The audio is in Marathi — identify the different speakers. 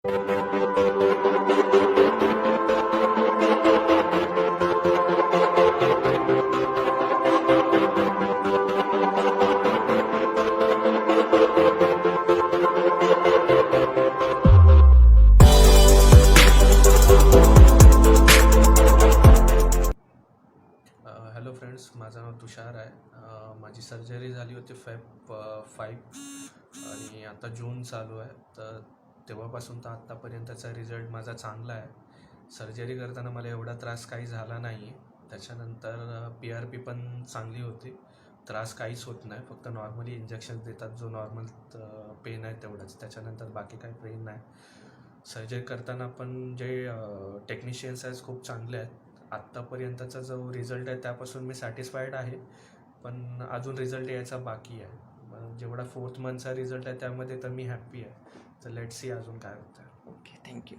Speaker 1: हॅलो फ्रेंड्स, माझं नाव तुषार आहे. माझी सर्जरी झाली होती Feb 5 आणि आता जून चालू आहे. तर तेव्हापासून तर आत्तापर्यंतचा रिझल्ट माझा चांगला आहे. सर्जरी करताना मला एवढा त्रास काही झाला नाही आहे. त्याच्यानंतर PRP पण चांगली होती. त्रास काहीच होत नाही, फक्त नॉर्मली इंजेक्शन देतात, जो नॉर्मल पेन आहे तेवढंच. त्याच्यानंतर बाकी काही पेन नाही. सर्जरी करताना पण जे टेक्निशियन्स आहेत खूप चांगले आहेत. आत्तापर्यंतचा जो रिझल्ट आहे त्यापासून मी सॅटिस्फाईड आहे, पण अजून रिझल्ट यायचा बाकी आहे. जेवढा 4th मंथचा रिझल्ट आहे त्यामध्ये तर मी हॅप्पी आहे. तर लेट्स सी अजून काय होतं.
Speaker 2: Okay, thank you.